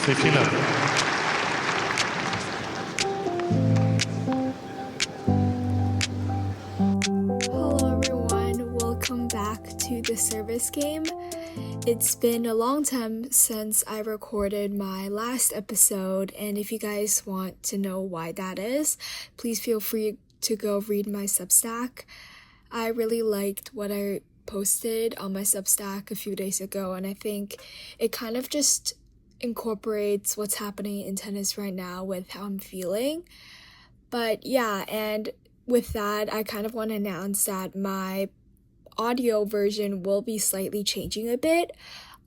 Cincinnati. Hello everyone, welcome back to the service game. It's been a long time since I recorded my last episode, and if you guys want to know why that is, please feel free to go read my Substack. I really liked what I posted on my Substack a few days ago, and I think it kind of just incorporates what's happening in tennis right now with how I'm feeling. But yeah, and with that, I kind of want to announce that my audio version will be slightly changing a bit.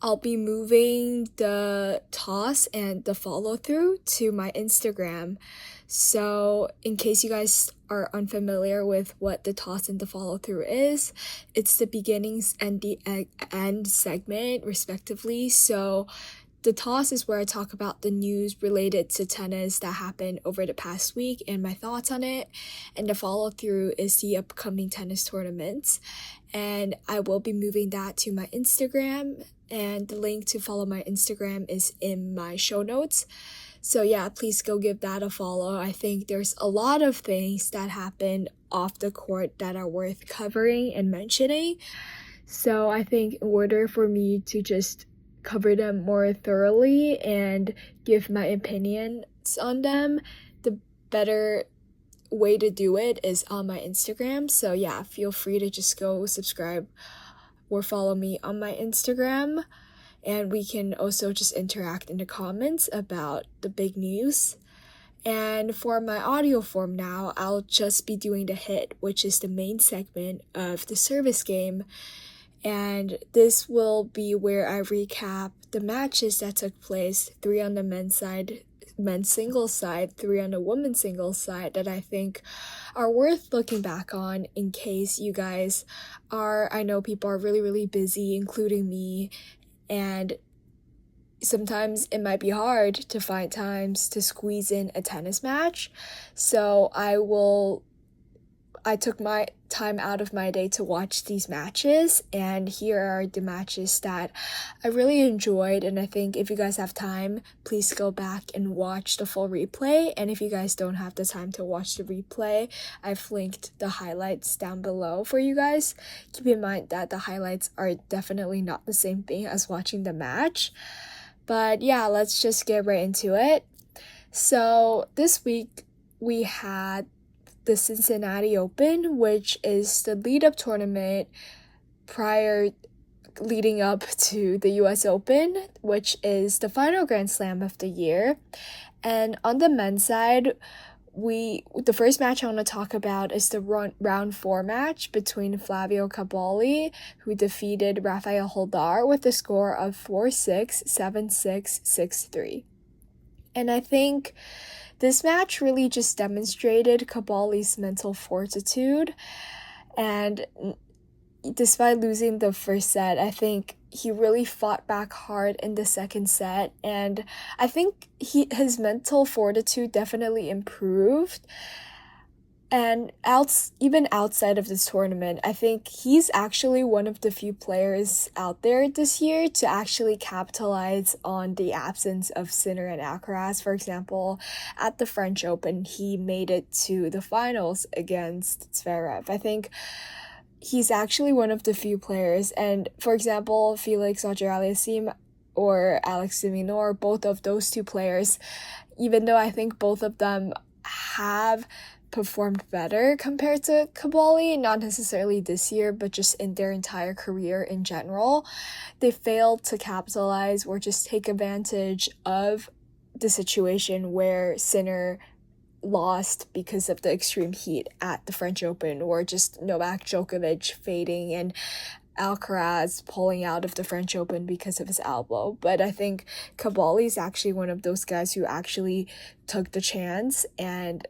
I'll be moving the toss and the follow through to my Instagram. So in case you guys are unfamiliar with what the toss and the follow through is, it's the beginnings and the end segment respectively. So the toss is where I talk about the news related to tennis that happened over the past week and my thoughts on it. And the follow through is the upcoming tennis tournaments. And I will be moving that to my Instagram. And the link to follow my Instagram is in my show notes. So yeah, please go give that a follow. I think there's a lot of things that happened off the court that are worth covering and mentioning. So I think in order for me to just cover them more thoroughly and give my opinions on them, the better way to do it is on my Instagram. So yeah, feel free to just go subscribe or follow me on my Instagram, and we can also just interact in the comments about the big news. And for my audio form now, I'll just be doing the hit, which is the main segment of the service game. And this will be where I recap the matches that took place, 3 on the men's singles side, 3 on the women's singles side, that I think are worth looking back on in case you guys I know people are really, really busy, including me, and sometimes it might be hard to find times to squeeze in a tennis match. So I took my time out of my day to watch these matches, and here are the matches that I really enjoyed. And I think if you guys have time, please go back and watch the full replay. And if you guys don't have the time to watch the replay, I've linked the highlights down below for you guys. Keep in mind that the highlights are definitely not the same thing as watching the match. But yeah, let's just get right into it. So this week we had the Cincinnati Open, which is the lead-up tournament leading up to the US Open, which is the final Grand Slam of the year. And on the men's side, the first match I want to talk about is the round 4 match between Flavio Caballi, who defeated Rafael Holdar with a score of 4-6, 7-6, 6-3. And I think this match really just demonstrated Caballi's mental fortitude, and despite losing the first set, I think he really fought back hard in the second set, and I think his mental fortitude definitely improved. And even outside of this tournament, I think he's actually one of the few players out there this year to actually capitalize on the absence of Sinner and Alcaraz. For example, at the French Open, he made it to the finals against Zverev. I think he's actually one of the few players. And for example, Felix Auger-Aliassime or Alex de Minaur, both of those two players, even though I think both of them have performed better compared to Caballi, not necessarily this year, but just in their entire career in general, they failed to capitalize or just take advantage of the situation where Sinner lost because of the extreme heat at the French Open, or just Novak Djokovic fading and Alcaraz pulling out of the French Open because of his elbow. But I think Caballi is actually one of those guys who actually took the chance and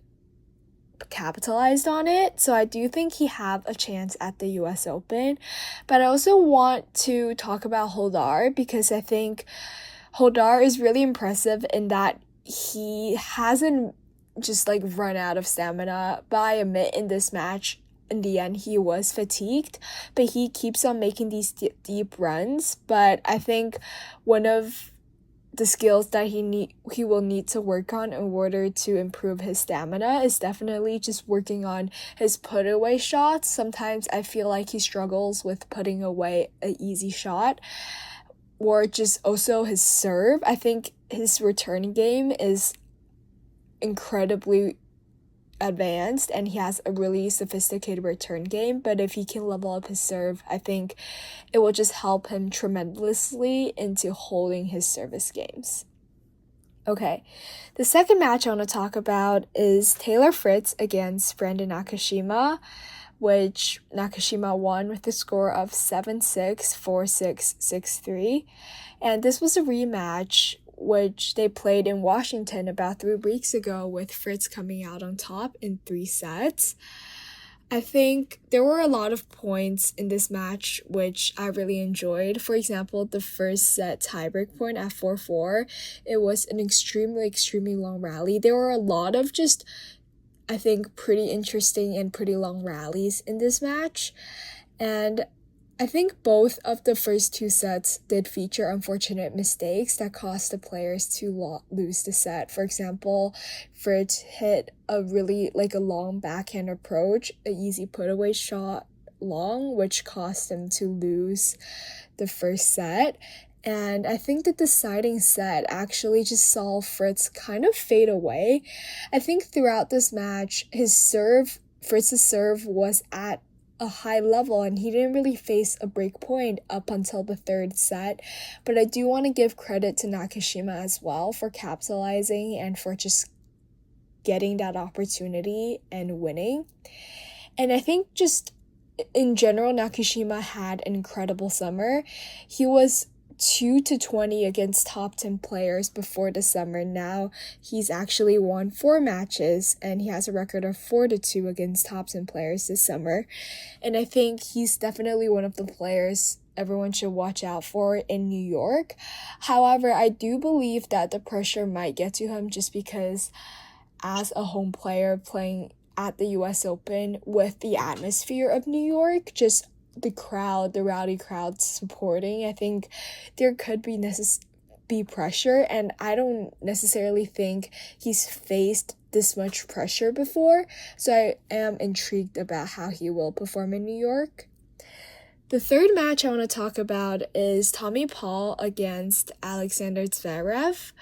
capitalized on it. So I do think he have a chance at the US Open. But I also want to talk about Holdar, because I think Holdar is really impressive in that he hasn't just run out of stamina. But I admit in this match, in the end, he was fatigued, but he keeps on making these deep runs. But I think one of the skills that he will need to work on in order to improve his stamina is definitely just working on his put away shots. Sometimes I feel like he struggles with putting away an easy shot, or just also his serve. I think his return game is incredibly advanced and he has a really sophisticated return game, but if he can level up his serve, I think it will just help him tremendously into holding his service games. Okay, the second match I want to talk about is Taylor Fritz against Brandon Nakashima, which Nakashima won with a score of 7-6, 4-6, 6-3. And this was a rematch which they played in Washington about 3 weeks ago, with Fritz coming out on top in 3 sets. I think there were a lot of points in this match which I really enjoyed. For example, the first set tiebreak point at 4-4, it was an extremely long rally. There were a lot of just, I think, pretty interesting and pretty long rallies in this match. And I think both of the first 2 sets did feature unfortunate mistakes that caused the players to lose the set. For example, Fritz hit a really a long backhand approach, an easy put away shot long, which caused him to lose the first set. And I think the deciding set actually just saw Fritz kind of fade away. I think throughout this match, Fritz's serve was at a high level and he didn't really face a break point up until the 3rd set. But I do want to give credit to Nakashima as well for capitalizing and for just getting that opportunity and winning. And I think just in general, Nakashima had an incredible summer. He was 2-20 against top 10 players before the summer. Now he's actually won 4 matches and he has a record of 4-2 against top 10 players this summer. And I think he's definitely one of the players everyone should watch out for in New York. However, I do believe that the pressure might get to him just because as a home player playing at the US Open with the atmosphere of New York, just the rowdy crowd supporting, I think there could be pressure, and I don't necessarily think he's faced this much pressure before, so I am intrigued about how he will perform in New York. The third match I want to talk about is Tommy Paul against Alexander Zverev,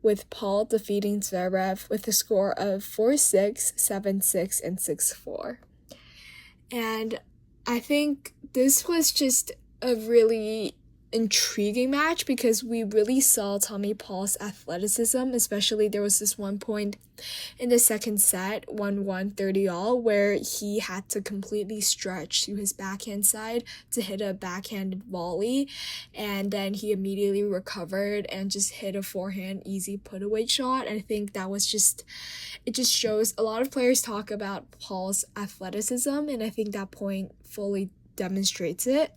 with Paul defeating Zverev with a score of 4-6, 7-6, and 6-4. And I think this was just a really intriguing match because we really saw Tommy Paul's athleticism, especially there was this one point in the second set, 1-1 30-all, where he had to completely stretch to his backhand side to hit a backhanded volley, and then he immediately recovered and just hit a forehand easy put away shot. I think that was it just shows a lot of players talk about Paul's athleticism, and I think that point fully demonstrates it.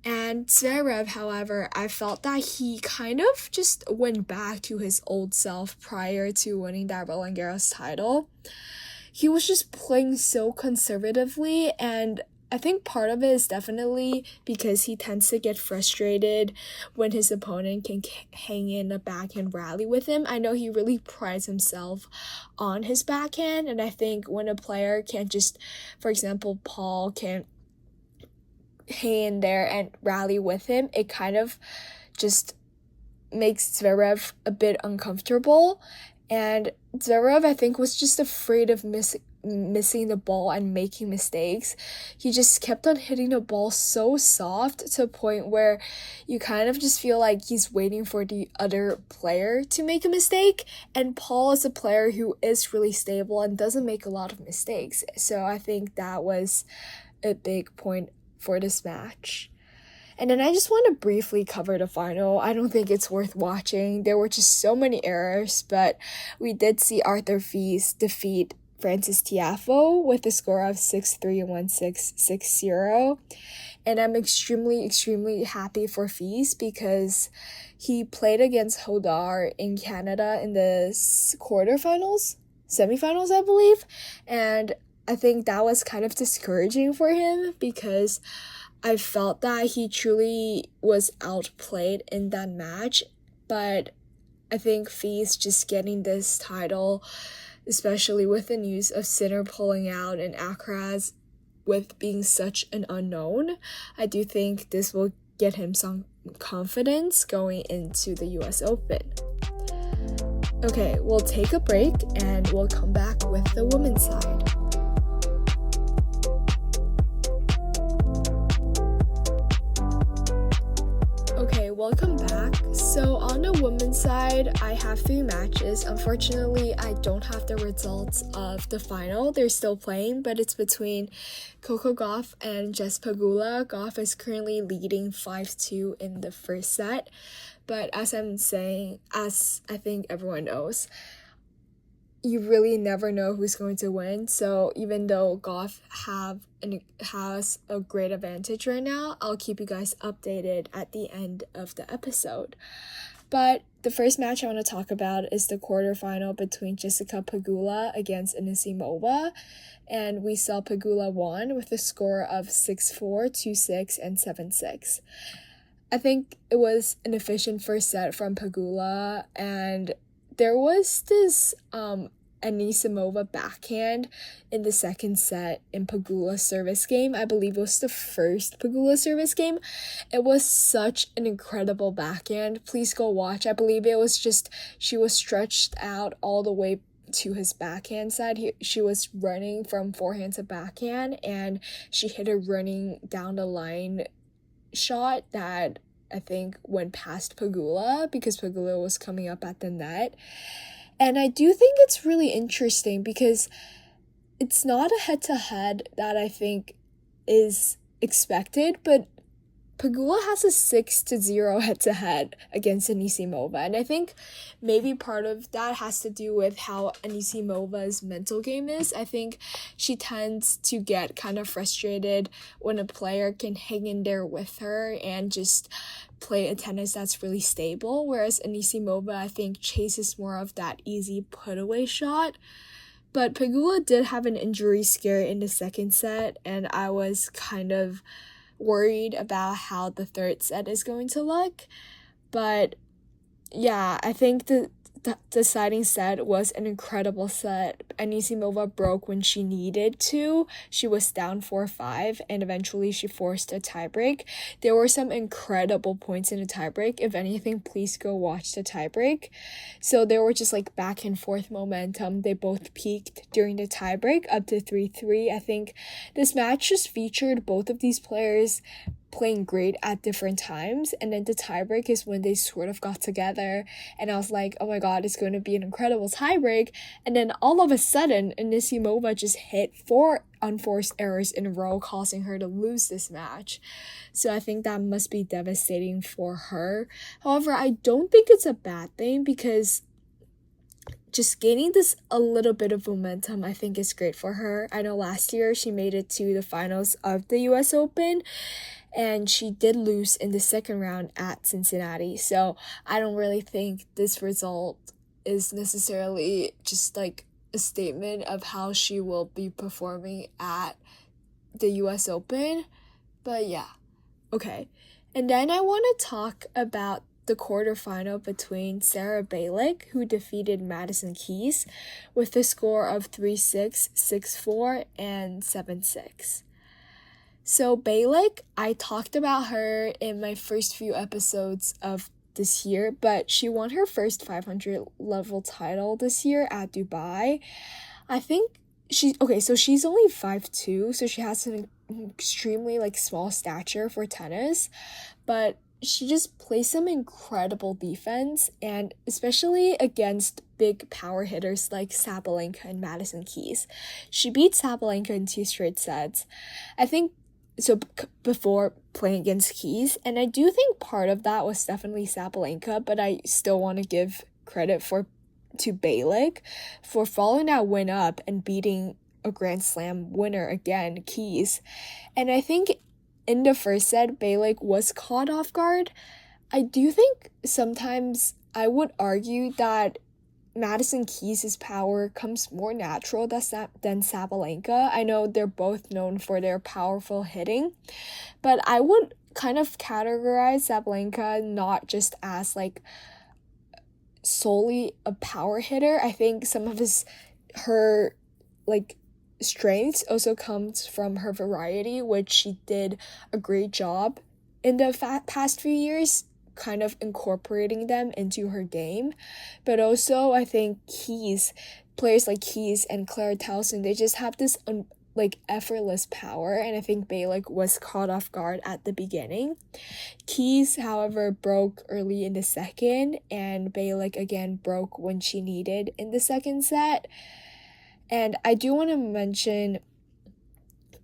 And Zverev, however, I felt that he kind of just went back to his old self prior to winning that Roland Garros title. He was just playing so conservatively, and I think part of it is definitely because he tends to get frustrated when his opponent can hang in a backhand rally with him. I know he really prides himself on his backhand, and I think when a player can't just, for example, Paul can't hang in there and rally with him, it kind of just makes Zverev a bit uncomfortable. And Zverev, I think, was just afraid of missing the ball and making mistakes. He just kept on hitting the ball so soft to a point where you kind of just feel like he's waiting for the other player to make a mistake. And Paul is a player who is really stable and doesn't make a lot of mistakes. So I think that was a big point for this match. And then I just want to briefly cover the final. I don't think it's worth watching. There were just so many errors, but we did see Arthur Ashe defeat Frances Tiafoe with a score of 6-3 and 1-6, 6-0. And I'm extremely happy for Ashe because he played against Hodar in Canada in the semifinals, I believe. And I think that was kind of discouraging for him because I felt that he truly was outplayed in that match. but I think Fee's just getting this title, especially with the news of Sinner pulling out and Akraz with being such an unknown. I do think this will get him some confidence going into the US Open. Okay, we'll take a break and we'll come back with the women's side. Okay, welcome back. So on the women's side, I have 3 matches. Unfortunately, I don't have the results of the final. They're still playing, but it's between Coco Gauff and Jess Pegula. Gauff is currently leading 5-2 in the first set. But as I'm saying, as I think everyone knows, you really never know who's going to win. So even though Gauff has a great advantage right now, I'll keep you guys updated at the end of the episode. But the first match I want to talk about is the quarterfinal between Jessica Pegula against Anisimova. And we saw Pegula won with a score of 6-4, 2-6, and 7-6. I think it was an efficient first set from Pegula, and there was this Anisimova backhand in the second set in Pegula's service game. I believe it was the first Pegula service game. It was such an incredible backhand. Please go watch. I believe it was just, she was stretched out all the way to his backhand side. She was running from forehand to backhand, and she hit a running down the line shot that I think went past Pegula because Pegula was coming up at the net. And I do think it's really interesting because it's not a head-to-head that I think is expected, but Pegula has a 6-0 head-to-head against Anisimova, and I think maybe part of that has to do with how Anisimova's mental game is. I think she tends to get kind of frustrated when a player can hang in there with her and just play a tennis that's really stable, whereas Anisimova, I think, chases more of that easy put-away shot. But Pegula did have an injury scare in the second set, and I was kind of worried about how the third set is going to look. But yeah, I think the deciding set was an incredible set. Anisimova broke when she needed to. She was down 4-5, and eventually she forced a tiebreak. There were some incredible points in the tiebreak. If anything, please go watch the tiebreak. So there were just like back and forth momentum. They both peaked during the tiebreak up to 3-3. I think this match just featured both of these players playing great at different times, and then the tiebreak is when they sort of got together, and I was like, oh my god, it's going to be an incredible tiebreak. And then all of a sudden Anisimova just hit 4 unforced errors in a row, causing her to lose this match. So I think that must be devastating for her. However, I don't think it's a bad thing because just gaining this a little bit of momentum, I think, is great for her. I know last year she made it to the finals of the US Open, and she did lose in the second round at Cincinnati. So I don't really think this result is necessarily just like a statement of how she will be performing at the US Open. But yeah, okay. And then I want to talk about the quarterfinal between Sarah Balick, who defeated Madison Keys with a score of 3-6, 6-4, and 7-6. So Balick, I talked about her in my first few episodes of this year, but she won her first 500 level title this year at Dubai. I think she's only 5'2", so she has an extremely small stature for tennis, but she just plays some incredible defense, and especially against big power hitters like Sabalenka and Madison Keys. She beat Sabalenka in 2 straight sets. I think so before playing against Keys, and I do think part of that was definitely Sabalenka, but I still want to give credit to Balick for following that win up and beating a Grand Slam winner again, Keys. And I think in the first set, Balick was caught off guard. I do think sometimes I would argue that Madison Keys' power comes more natural than Sabalenka. I know they're both known for their powerful hitting, but I would kind of categorize Sabalenka not just as solely a power hitter. I think some of her like strengths also comes from her variety, which she did a great job in the past few years, kind of incorporating them into her game. But also I think players like Keys and Claire Towson, they just have this effortless power, and I think Beylik was caught off guard at the beginning. Keys, however, broke early in the second, and Beylik again broke when she needed in the second set. And I do want to mention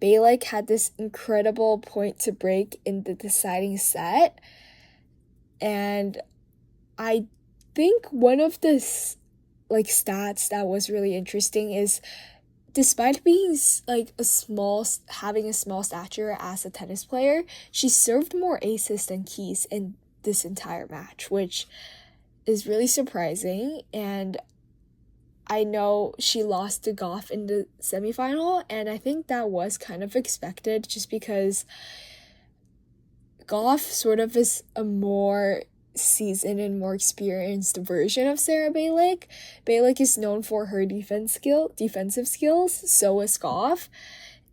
Beylik had this incredible point to break in the deciding set, and I think one of the stats that was really interesting is, despite being having a small stature as a tennis player, she served more aces than Keys in this entire match, which is really surprising. And I know she lost to Goff in the semifinal, and I think that was kind of expected just because Goff sort of is a more seasoned and more experienced version of Sarah Beylik. Beylik is known for her defensive skills, so is Goff,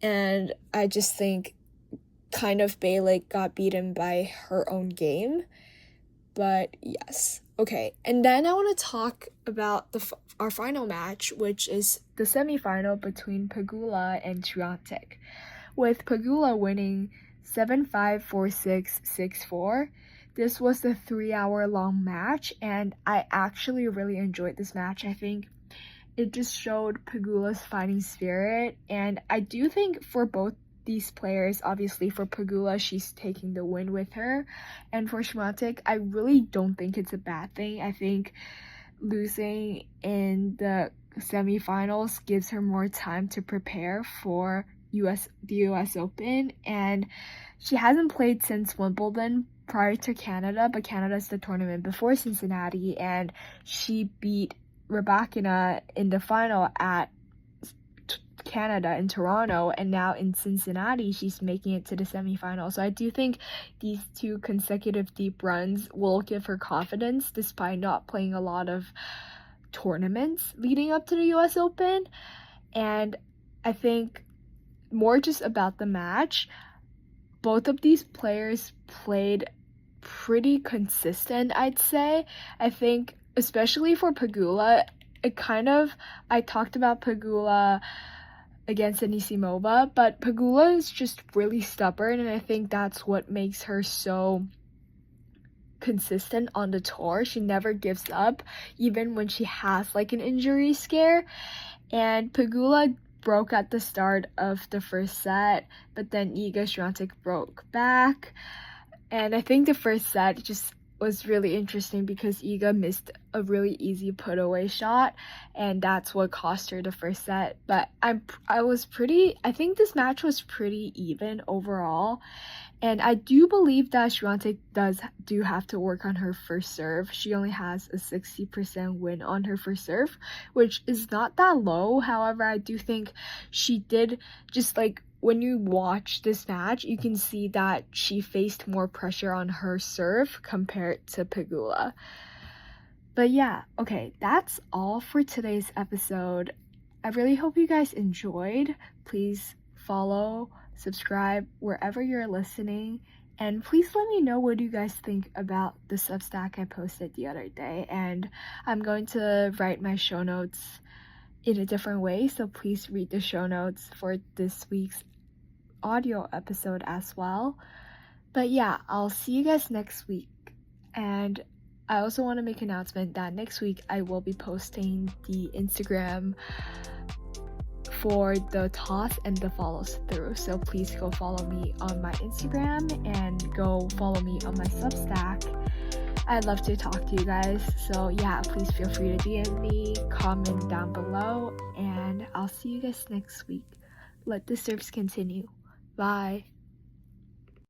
and I just think kind of Beylik got beaten by her own game. But yes, okay. And then I want to talk about our final match, which is the semifinal between Pegula and Swiatek, with Pegula winning 7-5, 4-6, 6-4. This was a 3-hour-long match, and I actually really enjoyed this match. I think it just showed Pegula's fighting spirit, and I do think for both these players, obviously for Pegula, she's taking the win with her, and for Swiatek, I really don't think it's a bad thing. I think losing in the semifinals gives her more time to prepare for the US Open, and she hasn't played since Wimbledon prior to Canada, but Canada's the tournament before Cincinnati, and she beat Rybakina in the final at Canada in Toronto, and now in Cincinnati she's making it to the semifinal. So I do think these 2 consecutive deep runs will give her confidence despite not playing a lot of tournaments leading up to the US Open. And I think more just about the match, both of these players played pretty consistent, I'd say. I think especially for Pegula, I talked about Pegula against Anisimova, but Pegula is just really stubborn, and I think that's what makes her so consistent on the tour. She never gives up, even when she has an injury scare. And Pegula broke at the start of the first set, but then Iga Swiatek broke back. And I think the first set just was really interesting because Iga missed a really easy put-away shot, and that's what cost her the first set. But I think this match was pretty even overall, and I do believe that Swiatek do have to work on her first serve. She only has a 60% win on her first serve, which is not that low. However, I do think she did just when you watch this match, you can see that she faced more pressure on her serve compared to Pegula. But yeah, okay, that's all for today's episode. I really hope you guys enjoyed. Please follow, subscribe wherever you're listening, and please let me know what you guys think about the Substack I posted the other day. And I'm going to write my show notes in a different way, so please read the show notes for this week's audio episode as well. But yeah, I'll see you guys next week. And I also want to make an announcement that next week I will be posting the Instagram for the toss and the follows through, so please go follow me on my Instagram and go follow me on my Substack. I'd love to talk to you guys, so yeah, please feel free to DM me, comment down below, and I'll see you guys next week. Let the serves continue. Bye.